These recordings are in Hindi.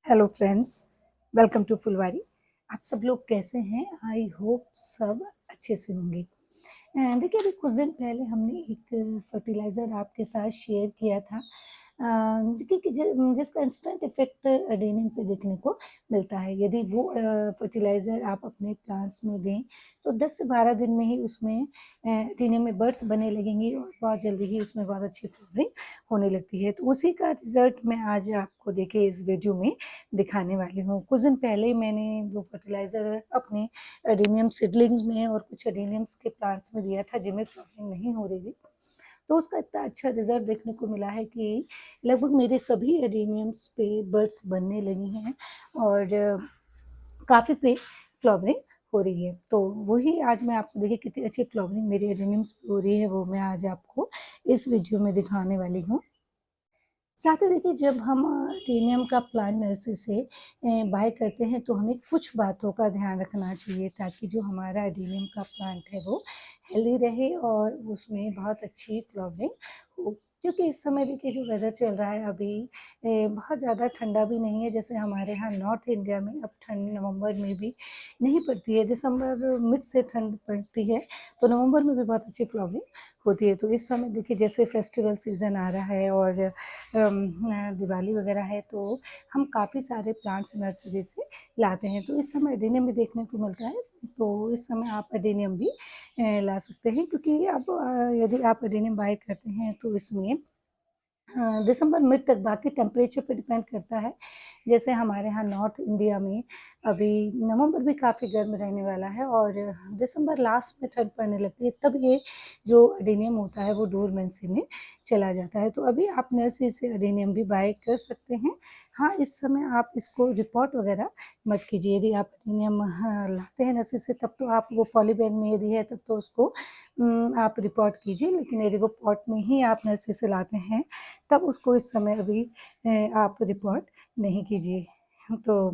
हेलो फ्रेंड्स, वेलकम टू फुलवारी। आप सब लोग कैसे हैं? आई होप सब अच्छे से होंगे। देखिए, अभी कुछ दिन पहले हमने एक फर्टिलाइज़र आपके साथ शेयर किया था, देखिए कि जिसका इंस्टेंट इफ़ेक्ट एडेनियम पे देखने को मिलता है। यदि वो फर्टिलाइज़र आप अपने प्लांट्स में दें, तो 10 से 12 दिन में ही उसमें एडेनियम में बड्स बनने लगेंगी और बहुत जल्दी ही उसमें बहुत अच्छी फ्लावरिंग होने लगती है। तो उसी का रिज़ल्ट मैं आज आपको देखिए इस वीडियो में दिखाने वाली हूँ। कुछ दिन पहले ही मैंने वो फर्टिलाइज़र अपने एडेनियम सीडलिंग्स में और कुछ एडेनियम्स के प्लांट्स में दिया था जिनमें फ्लावरिंग नहीं हो रही थी। तो उसका इतना अच्छा रिज़ल्ट देखने को मिला है कि लगभग मेरे सभी एडेनियम्स पे बड्स बनने लगी हैं और काफ़ी पे फ्लावरिंग हो रही है। तो वही आज मैं आपको देखिए कितनी अच्छी फ्लावरिंग मेरे एडेनियम्स पे हो रही है, वो मैं आज आपको इस वीडियो में दिखाने वाली हूँ। साथ ही देखिए, जब हम एडेनियम का प्लांट नर्सरी से बाय करते हैं तो हमें कुछ बातों का ध्यान रखना चाहिए ताकि जो हमारा एडेनियम का प्लांट है वो हेल्दी रहे और उसमें बहुत अच्छी फ्लावरिंग हो। क्योंकि इस समय देखिए जो वेदर चल रहा है अभी बहुत ज़्यादा ठंडा भी नहीं है, जैसे हमारे यहाँ नॉर्थ इंडिया में अब ठंड नवंबर में भी नहीं पड़ती है। दिसंबर मिड से ठंड पड़ती है, तो नवंबर में भी बहुत अच्छी फ्लावरिंग होती है। तो इस समय देखिए जैसे फेस्टिवल सीज़न आ रहा है और दिवाली वगैरह है, तो हम काफ़ी सारे प्लांट्स नर्सरी से लाते हैं। तो इस समय एडेनियम भी देखने को मिलता है, तो इस समय आप एडेनियम भी ला सकते हैं, क्योंकि अब यदि आप एडेनियम बाय करते हैं तो इसमें दिसंबर मिड तक, बाकी टेम्परेचर पे डिपेंड करता है। जैसे हमारे यहाँ नॉर्थ इंडिया में अभी नवंबर भी काफ़ी गर्म रहने वाला है और दिसंबर लास्ट में ठंड पड़ने लगती है, तब ये जो एडेनियम होता है वो डोरमेंसी में चला जाता है। तो अभी आप नर्सरी से एडेनियम भी बाय कर सकते हैं। हाँ, इस समय आप इसको रिपोर्ट वगैरह मत कीजिए। यदि आप एडेनियम लाते हैं नर्सरी से, तब तो आप वो पॉली बैग में यदि है तब तो उसको आप रिपोर्ट कीजिए, लेकिन यदि वो पॉट में ही आप नर्सरी से लाते हैं तब उसको इस समय अभी आप रिपोर्ट नहीं कीजिए। तो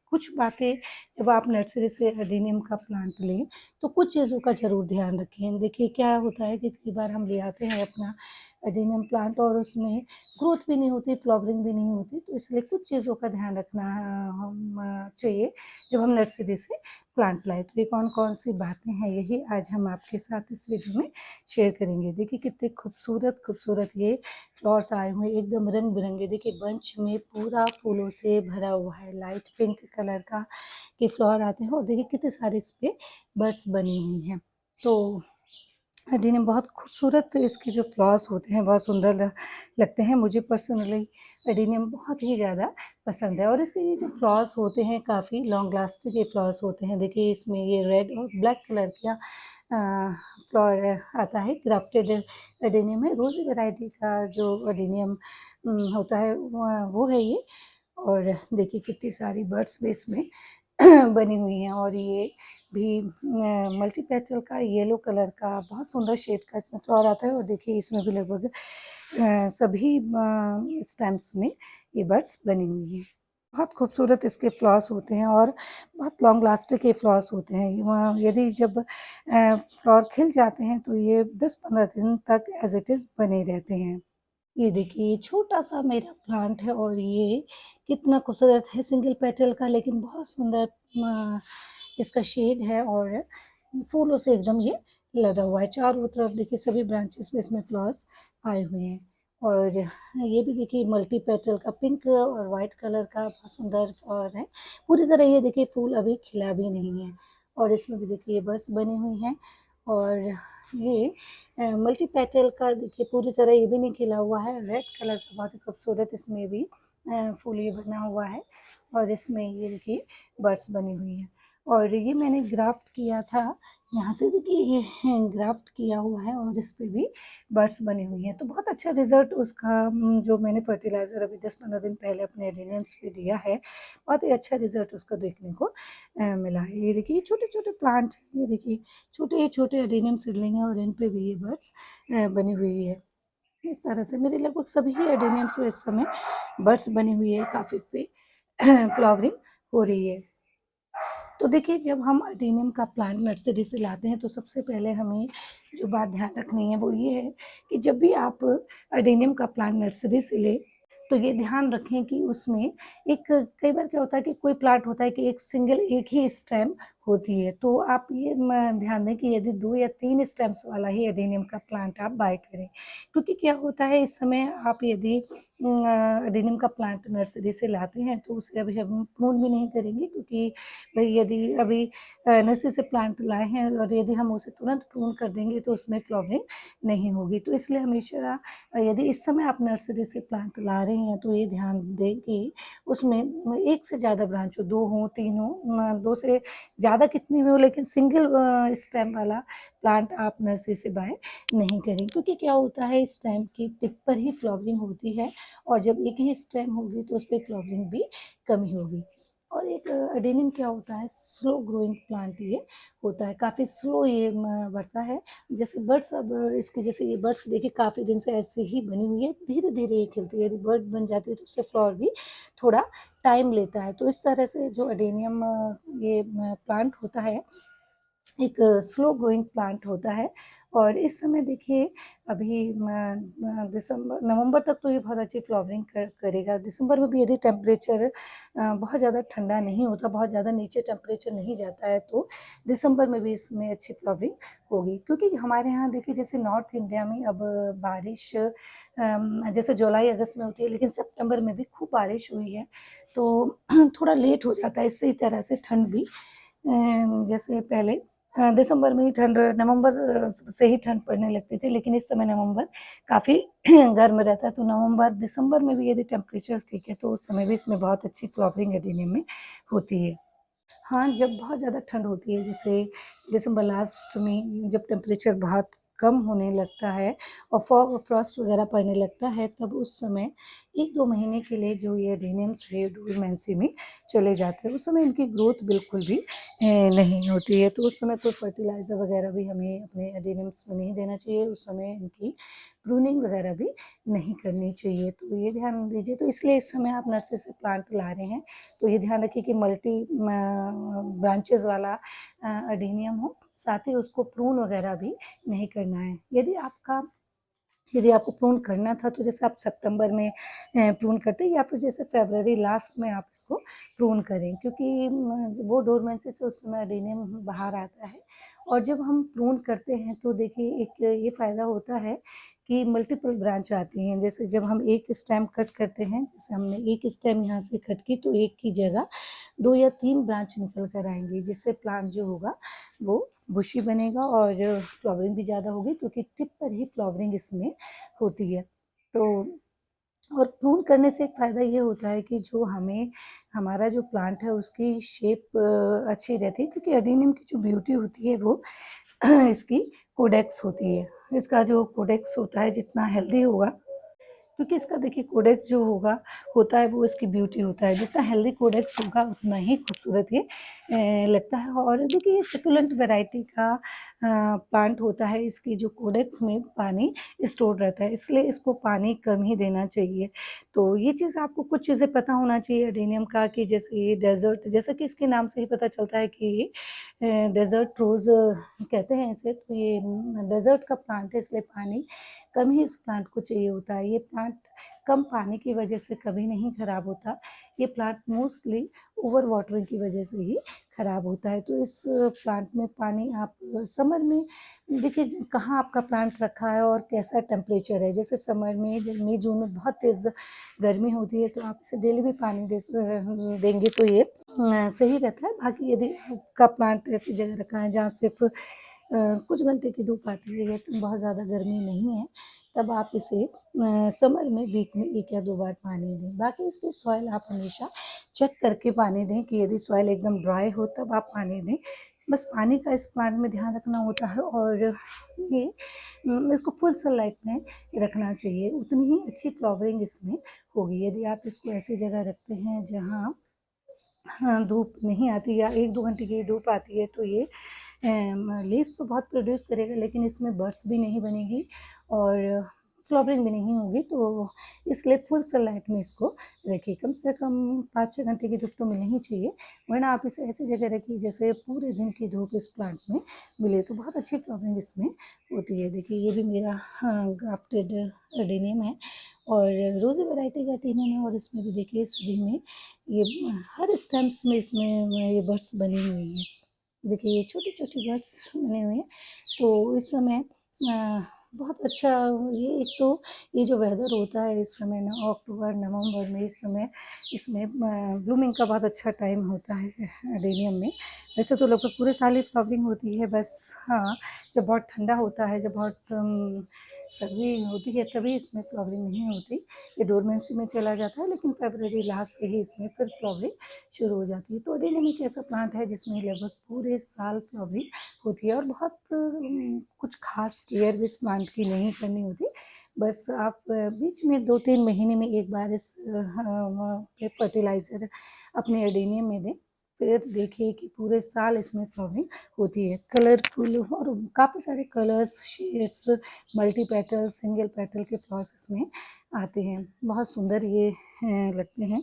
कुछ बातें, जब आप नर्सरी से एडेनियम का प्लांट लें तो कुछ चीज़ों का ज़रूर ध्यान रखें। देखिए क्या होता है कि कई बार हम ले आते हैं अपना एडेनियम प्लांट और उसमें ग्रोथ भी नहीं होती, फ्लावरिंग भी नहीं होती, तो इसलिए कुछ चीज़ों का ध्यान रखना चाहिए जब हम नर्सरी से प्लांट लाएँ। तो ये कौन-कौन सी बातें हैं, यही आज हम आपके साथ इस वीडियो में शेयर करेंगे। देखिए कितने खूबसूरत ये फ्लावर्स आए हुए हैं, एकदम रंग-बिरंगे। देखिए बंच में पूरा फूलों से भरा हुआ है, लाइट पिंक कलर का के फ्लावर आते हैं और देखिए कितने सारे इस पे बड्स बनी हुई हैं। तो एडेनियम बहुत खूबसूरत, इसके जो फ्लावर्स होते हैं बहुत सुंदर लगते हैं। मुझे पर्सनली एडेनियम बहुत ही ज़्यादा पसंद है और इसके ये जो फ्लावर्स होते हैं काफ़ी लॉन्ग लास्टिंग के फ्लावर्स होते हैं। देखिए इसमें ये रेड और ब्लैक कलर का फ्लावर आता है। ग्राफ्टेड एडेनियम है, रोज़ी वैरायटी का जो एडेनियम होता है वो है ये। और देखिए कितनी सारी बर्ड्स भी इसमें बनी हुई हैं और ये भी मल्टी पेटल का येलो कलर का बहुत सुंदर शेड का इसमें फ्लावर आता है और देखिए इसमें भी लगभग सभी स्टेम्स में ये बर्ड्स बनी हुई हैं। बहुत खूबसूरत इसके फ्लावर्स होते हैं और बहुत लॉन्ग लास्टिंग के फ्लावर्स होते हैं। यदि जब फ्लावर खिल जाते हैं तो ये 10-15 दिन तक एज़ इट इज़ बने रहते हैं। ये देखिए छोटा-सा मेरा प्लांट है और ये कितना खूबसूरत है, सिंगल पेटल का, लेकिन बहुत सुंदर इसका शेड है और फूलों से एकदम ये लदा हुआ है। चारों तरफ देखिए सभी ब्रांचेस में इसमें फ्लावर्स आए हुए हैं और ये भी देखिए मल्टी पेटल का पिंक और वाइट कलर का बहुत सुंदर फ्लावर है। पूरी तरह ये देखिए फूल अभी खिला भी नहीं है और इसमें भी देखिए बड्स बनी हुई हैं और ये मल्टी पेटल का देखिए पूरी तरह ये भी नहीं खिला हुआ है। रेड कलर का बहुत ही खूबसूरत इसमें भी फूल ये बना हुआ है और इसमें ये देखिए बड्स बनी हुई हैं और ये मैंने ग्राफ्ट किया था। यहाँ से देखिए ये ग्राफ्ट किया हुआ है और इस पे भी बड्स बनी हुई हैं। तो बहुत अच्छा रिज़ल्ट उसका जो मैंने फर्टिलाइज़र अभी 10-15 दिन पहले अपने एडेनियम्स पे दिया है, बहुत ही अच्छा रिज़ल्ट उसका देखने को मिला है। ये देखिए छोटे-छोटे प्लांट हैं, ये देखिए छोटे-छोटे एडेनियम सीडलिंग हैं और इन पे भी ये बड्स बनी हुई है। इस तरह से मेरे लगभग सभी एडेनियम्स में इस समय बड्स बनी हुई है, काफ़ी पे फ्लावरिंग हो रही है। तो देखिए जब हम एडेनियम का प्लांट नर्सरी से लाते हैं तो सबसे पहले हमें जो बात ध्यान रखनी है वो ये है कि जब भी आप एडेनियम का प्लांट नर्सरी से लें तो ये ध्यान रखें कि उसमें एक कई बार क्या होता है कि कोई प्लांट होता है कि एक ही स्टेम होती है, तो आप ये ध्यान दें कि यदि 2 या 3 स्टेम्स वाला ही एडेनियम का प्लांट आप बाय करें। क्योंकि क्या होता है इस समय आप यदि एडेनियम का प्लांट नर्सरी से लाते हैं तो उसे अभी हम प्रून भी नहीं करेंगे, क्योंकि भई यदि अभी नर्सरी से प्लांट लाए हैं और यदि हम उसे तुरंत प्रून कर देंगे तो उसमें फ्लावरिंग नहीं होगी। तो इसलिए हमेशा यदि इस समय आप नर्सरी से प्लांट ला रहे हैं तो ये ध्यान दें कि उसमें 1 से ज़्यादा ब्रांच हो, 2 हों, 3 हों, 2 से ज़्यादा कितनी भी हो, लेकिन सिंगल स्टेम वाला प्लांट आप नर्सरी से बाय नहीं करें। क्योंकि क्या होता है स्टेम की टिप पर ही फ्लावरिंग होती है और जब एक ही स्टेम होगी तो उसपे फ्लावरिंग भी कम ही होगी। और एक एडेनियम क्या होता है, स्लो ग्रोइंग प्लांट ये होता है, काफ़ी स्लो ये बढ़ता है। जैसे बड्स, अब इसकी जैसे ये बड्स देखिए काफ़ी दिन से ऐसे ही बनी हुई है, धीरे-धीरे ये खिलती है। यदि बड बन जाती है तो उससे फ्लावर भी थोड़ा टाइम लेता है। तो इस तरह से जो एडेनियम ये प्लांट होता है, एक स्लो ग्रोइंग प्लांट होता है। और इस समय देखिए अभी दिसंबर नवंबर तक तो ये बहुत अच्छी फ्लावरिंग करेगा। दिसंबर में भी यदि टेम्परेचर बहुत ज़्यादा ठंडा नहीं होता, बहुत ज़्यादा नीचे टेम्परेचर नहीं जाता है तो दिसंबर में भी इसमें अच्छी फ्लावरिंग होगी। क्योंकि हमारे यहाँ देखिए जैसे नॉर्थ इंडिया में अब बारिश जैसे जुलाई अगस्त में होती है, लेकिन सितंबर में भी खूब बारिश हुई है, तो थोड़ा लेट हो जाता है। इसी तरह से ठंड भी जैसे पहले दिसंबर में ही ठंड, नवंबर से ही ठंड पड़ने लगती थी, लेकिन इस समय नवंबर काफ़ी गर्म रहता है। तो नवंबर दिसंबर में भी यदि टेम्परेचर्स ठीक है तो उस समय भी इसमें बहुत अच्छी फ्लावरिंग एडेनियम में होती है। हाँ, जब बहुत ज़्यादा ठंड होती है, जैसे दिसंबर लास्ट में जब टेम्परेचर बहुत कम होने लगता है और फॉग और फ्रॉस्ट वगैरह पड़ने लगता है, तब उस समय 1-2 महीने के लिए जो ये एडेनियम्स है डोरमेंसी में चले जाते हैं। उस समय इनकी ग्रोथ बिल्कुल भी नहीं होती है, तो उस समय कोई फर्टिलाइज़र वगैरह भी हमें अपने एडेनियम्स में नहीं देना चाहिए। उस समय इनकी प्रूनिंग वगैरह भी नहीं करनी चाहिए, तो ये ध्यान दीजिए। तो इसलिए इस समय आप नर्सरी से प्लांट ला रहे हैं तो ये ध्यान रखिए कि मल्टी ब्रांचेस वाला एडेनियम हो, साथ ही उसको प्रून वगैरह भी नहीं करना है। यदि आपको प्रून करना था तो जैसे आप सितंबर में प्रून करते हैं या फिर जैसे फरवरी लास्ट में आप इसको प्रून करें, क्योंकि वो डोरमेंसी से उस समय एडेनियम बाहर आता है। और जब हम प्रून करते हैं तो देखिए एक ये फ़ायदा होता है कि मल्टीपल ब्रांच आती हैं। जैसे जब हम एक स्टेम कट करते हैं, जैसे हमने एक स्टेम यहाँ से कट की तो एक की जगह 2 या 3 ब्रांच निकल कर आएँगी, जिससे प्लांट जो होगा वो बुशी बनेगा और फ्लावरिंग भी ज़्यादा होगी, क्योंकि टिप पर ही फ्लावरिंग इसमें होती है। तो और प्रून करने से एक फ़ायदा ये होता है कि जो हमें हमारा जो प्लांट है उसकी शेप अच्छी रहती है, क्योंकि एडेनियम की जो ब्यूटी होती है वो इसकी कोडेक्स होती है। इसका जो कोडेक्स होता है जितना हेल्दी होगा, क्योंकि इसका देखिए कोडेक्स जो होता है वो इसकी ब्यूटी होता है। जितना हेल्दी कोडेक्स होगा उतना ही खूबसूरत ये लगता है। और देखिए ये सक्यूलेंट वैरायटी का प्लांट होता है, इसकी जो कोडेक्स में पानी स्टोर रहता है, इसलिए इसको पानी कम ही देना चाहिए। तो ये चीज़ आपको कुछ चीज़ें पता होना चाहिए एडेनियम का, कि जैसे ये डेज़र्ट, जैसा कि इसके नाम से ही पता चलता है कि ये डेज़र्ट रोज़ कहते हैं इसे, तो ये डेज़र्ट का प्लांट है, इसलिए पानी कम ही इस प्लांट को चाहिए होता है। ये प्लांट कम पानी की वजह से कभी नहीं खराब होता। ये प्लांट मोस्टली ओवर वाटरिंग की वजह से ही खराब होता है। तो इस प्लांट में पानी आप समर में देखिए कहाँ आपका प्लांट रखा है और कैसा टेम्परेचर है। जैसे समर में मई जून में बहुत तेज़ गर्मी होती है तो आप इसे डेली भी पानी देंगे तो ये सही रहता है। बाकी यदि आपका प्लांट ऐसी जगह रखा है जहाँ सिर्फ कुछ घंटे की धूप आती है, तो बहुत ज़्यादा गर्मी नहीं है, तब आप इसे समर में वीक में 1 या 2 बार पानी दें। बाकी इसकी सॉइल आप हमेशा चेक करके पानी दें, कि यदि सॉइल एकदम ड्राई हो तब आप पानी दें। बस पानी का इस प्लांट में ध्यान रखना होता है, और ये इसको फुल सनलाइट में रखना चाहिए, उतनी ही अच्छी फ्लावरिंग इसमें होगी। यदि आप इसको ऐसी जगह रखते हैं जहाँ हाँ, धूप नहीं आती या 1-2 घंटे की धूप आती है तो ये लीव्स तो बहुत प्रोड्यूस करेगा, लेकिन इसमें बड्स भी नहीं बनेगी और फ्लावरिंग भी नहीं होगी, तो इसलिए फुल सनलाइट में इसको रखिए। कम से कम 5-6 घंटे की धूप तो मिलनी ही चाहिए, वरना आप इसे ऐसी जगह रखिए जैसे पूरे दिन की धूप इस प्लांट में मिले, तो बहुत अच्छी फ्लावरिंग इसमें होती है। देखिए ये भी मेरा ग्राफ्टेड अडेनियम है और रोज़ी वैरायटी का अडेनियम है, और इसमें भी देखिए सभी में ये हर स्टेम्स में इसमें ये बड्स बनी हुई हैं। देखिए ये छोटी-छोटी बड्स बने हुए हैं। तो इस समय बहुत अच्छा, ये एक तो ये जो वेदर होता है इस समय ना, अक्टूबर नवंबर में, इस समय इसमें ब्लूमिंग का बहुत अच्छा टाइम होता है अडेनियम में। वैसे तो लगभग पूरे साल ही फ्लावरिंग होती है, बस हाँ, जब बहुत ठंडा होता है, जब बहुत सर्दी होती है, तभी इसमें फ्लावरिंग नहीं होती, ये डोरमेंसी में चला जाता है। लेकिन फरवरी लास्ट से ही इसमें फिर फ्लावरिंग शुरू हो जाती है। तो अडेनियम एक ऐसा प्लांट है जिसमें लगभग पूरे साल फ्लावरिंग होती है, और बहुत कुछ खास केयर भी इस प्लांट की नहीं करनी होती। बस आप बीच में 2-3 महीने में एक बार इस फर्टिलाइज़र अपने अडेनियम में दें, फिर देखिए कि पूरे साल इसमें फ्लावरिंग होती है। कलरफुल और काफ़ी सारे colours, shades, multi petal, single petal के फ्लावर्स इसमें आते हैं। बहुत सुंदर ये लगते हैं।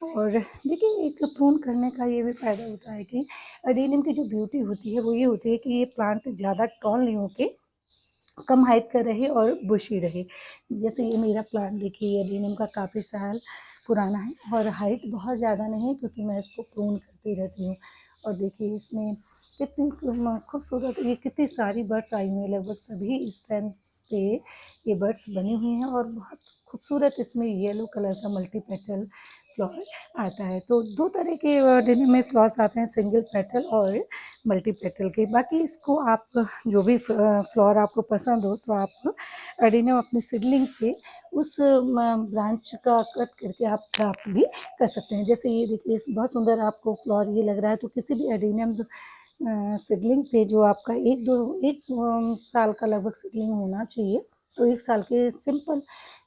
और देखिए एक प्रून करने का ये भी फ़ायदा होता है कि अडेनियम की जो ब्यूटी होती है वो ये होती है कि ये प्लांट ज़्यादा टॉल नहीं होके कम हाइट का रहे और बुशी रहे। जैसे ये मेरा प्लांट देखिए अडेनियम का काफ़ी साल पुराना है और हाइट बहुत ज़्यादा नहीं है, क्योंकि मैं इसको प्रून करती रहती हूँ। और देखिए इसमें कितनी खूबसूरत, ये कितनी सारी बर्ड्स आई हुई हैं, लगभग सभी स्टेम्स पे ये बर्ड्स बनी हुई हैं, और बहुत खूबसूरत इसमें येलो कलर का मल्टी पेटल फ्लावर आता है। तो 2 तरह के अडेनियम में फ्लावर्स आते हैं, सिंगल पेटल और मल्टी पेटल के। बाकी इसको आप जो भी फ्लावर आपको पसंद हो, तो आप अडेनियम अपने सीडलिंग पे उस ब्रांच का कट करके आप क्राफ्ट भी कर सकते हैं। जैसे ये देखिए बहुत सुंदर आपको फ्लावर ये लग रहा है, तो किसी भी अडेनियम सीडलिंग पे जो आपका 1 साल का लगभग सीडलिंग होना चाहिए, तो 1 साल के सिंपल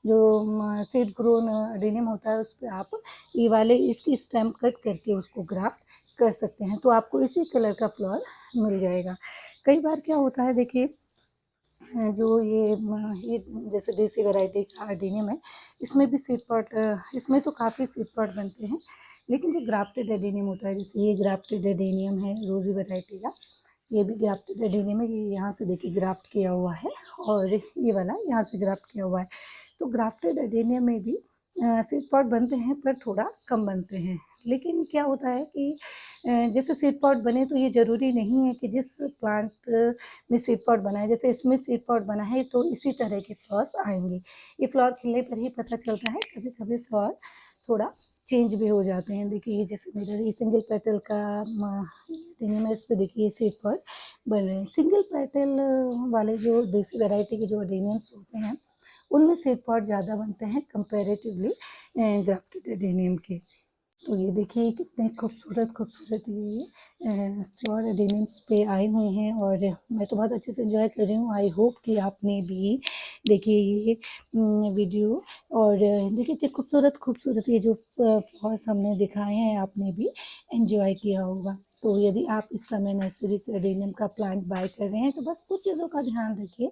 जो सीड ग्रोन अडेनियम होता है, उस पे आप ये वाले इसकी स्टेम कट करके उसको ग्राफ्ट कर सकते हैं, तो आपको इसी कलर का फ्लावर मिल जाएगा। कई बार क्या होता है देखिए, जो ये जैसे देसी वैरायटी का अडेनियम है, इसमें भी सीड पॉट, इसमें तो काफ़ी सीड पॉट बनते हैं, लेकिन जो ग्राफ्टेड अडेनियम होता है, जैसे ये ग्राफ्टेड अडेनियम है रोज़ी वैरायटी का, ये भी ग्राफ्टेड अडेनियम है। ये यहाँ से देखिए ग्राफ्ट किया हुआ है, और ये वाला यहाँ से ग्राफ्ट किया हुआ है। तो ग्राफ्टेड अडेनियम में भी सीड पॉट बनते हैं, पर थोड़ा कम बनते हैं। लेकिन क्या होता है कि जैसे सीड पॉट बने, तो ये ज़रूरी नहीं है कि जिस प्लांट में सीड पॉट बना है, जैसे इसमें सीड पॉट बना है, तो इसी तरह के फ्लावर्स आएंगे। ये फ्लावर खिलने पर ही पता चलता है, कभी कभी फ्लावर थोड़ा चेंज भी हो जाते हैं। देखिए ये जैसे मेरा ये सिंगल पेटल का अडेनियम है, इस पर देखिए सीड पॉट बन रहे हैं। सिंगल पेटल वाले जो देसी वैरायटी के जो अडेनियम्स होते हैं, उनमें सीड पॉट ज़्यादा बनते हैं कंपैरेटिवली ग्राफ्टेड एडेनियम के। तो ये देखिए कितने खूबसूरत खूबसूरत ये फ्लावर एडेनियम्स पे आए हुए हैं, और मैं तो बहुत अच्छे से एंजॉय कर रही हूँ। आई होप कि आपने भी देखिए ये वीडियो, और देखिए इतने खूबसूरत खूबसूरत ये जो फ्लावर्स हमने दिखाए हैं, आपने भी एंजॉय किया होगा। तो यदि आप इस समय नर्सरी से एडेनियम का प्लांट बाय कर रहे हैं, तो बस कुछ चीज़ों का ध्यान रखिए,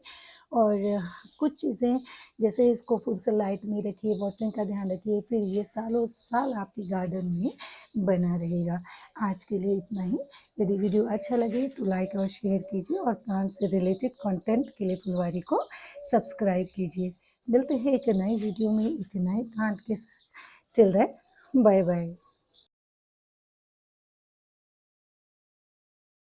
और कुछ चीज़ें जैसे इसको फुल सनलाइट में रखिए, वाटरिंग का ध्यान रखिए, फिर ये सालों साल आपके गार्डन में बना रहेगा। आज के लिए इतना ही। यदि वीडियो अच्छा लगे तो लाइक और शेयर कीजिए, और प्लांट से रिलेटेड कंटेंट के लिए फुलवारी को सब्सक्राइब कीजिए। मिलते हैं एक नई वीडियो में एक नए प्लांट के साथ। Till then, bye bye.